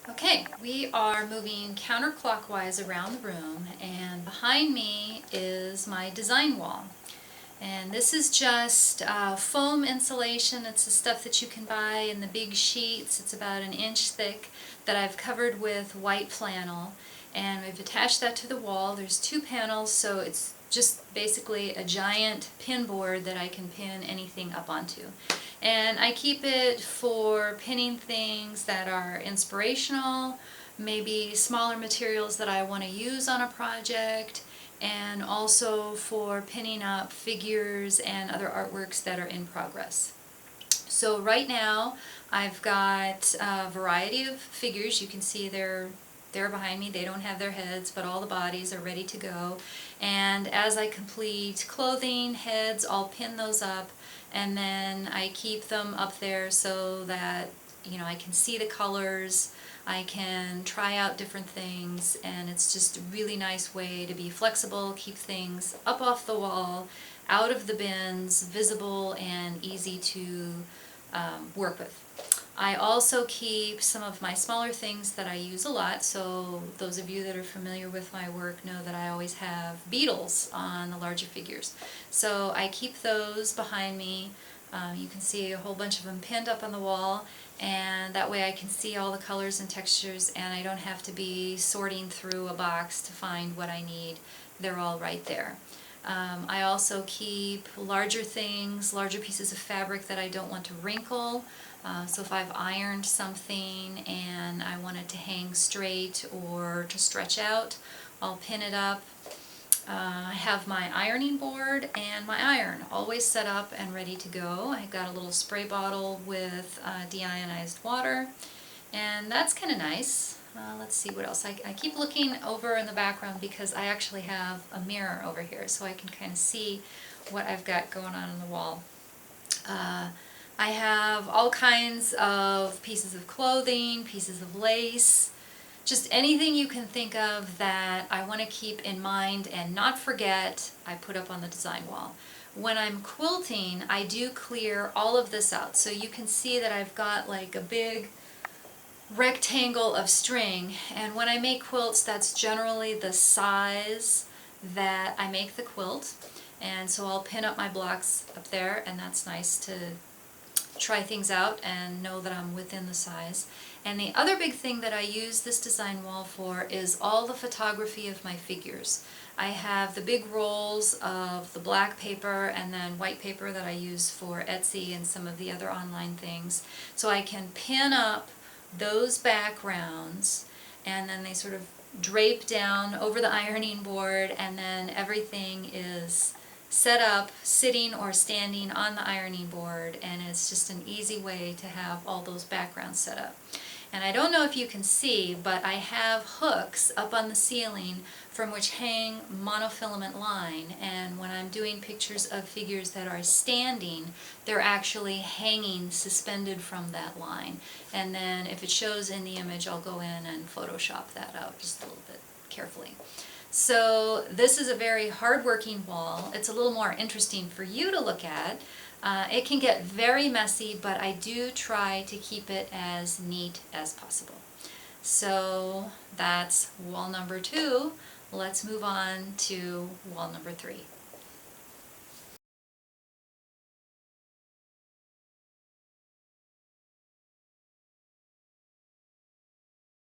Okay, we are moving counterclockwise around the room, and behind me is my design wall. And this is just foam insulation. It's the stuff that you can buy in the big sheets. It's about an inch thick that I've covered with white flannel. And we've attached that to the wall. There's two panels, so it's just basically a giant pin board that I can pin anything up onto. And I keep it for pinning things that are inspirational, maybe smaller materials that I want to use on a project, and also for pinning up figures and other artworks that are in progress. So right now I've got a variety of figures. You can see they're behind me. They don't have their heads, but all the bodies are ready to go. And as I complete clothing, heads, I'll pin those up, and then I keep them up there so that I can see the colors, I can try out different things, and it's just a really nice way to be flexible, keep things up off the wall, out of the bins, visible and easy to work with. I also keep some of my smaller things that I use a lot, so those of you that are familiar with my work know that I always have beetles on the larger figures. So I keep those behind me. You can see a whole bunch of them pinned up on the wall, and that way I can see all the colors and textures, and I don't have to be sorting through a box to find what I need. They're all right there. I also keep larger things, larger pieces of fabric that I don't want to wrinkle. So if I've ironed something and I want it to hang straight or to stretch out, I'll pin it up. I have my ironing board and my iron always set up and ready to go. I've got a little spray bottle with deionized water, and that's kind of nice. Let's see what else. I keep looking over in the background because I actually have a mirror over here, so I can kind of see what I've got going on the wall. I have all kinds of pieces of clothing, pieces of lace, just anything you can think of that I want to keep in mind and not forget, I put up on the design wall. When I'm quilting, I do clear all of this out. So you can see that I've got like a big rectangle of string, and when I make quilts, that's generally the size that I make the quilt. And so I'll pin up my blocks up there, and that's nice to try things out and know that I'm within the size. And the other big thing that I use this design wall for is all the photography of my figures. I have the big rolls of the black paper and then white paper that I use for Etsy and some of the other online things. So I can pin up those backgrounds, and then they sort of drape down over the ironing board, and then everything is set up sitting or standing on the ironing board, and it's just an easy way to have all those backgrounds set up. And I don't know if you can see, but I have hooks up on the ceiling from which hang monofilament line, and when I'm doing pictures of figures that are standing, they're actually hanging suspended from that line. And then if it shows in the image, I'll go in and Photoshop that out just a little bit carefully. So this is a very hard-working wall. It's a little more interesting for you to look at. It can get very messy, but I do try to keep it as neat as possible. So that's wall number 2. Let's move on to wall number 3.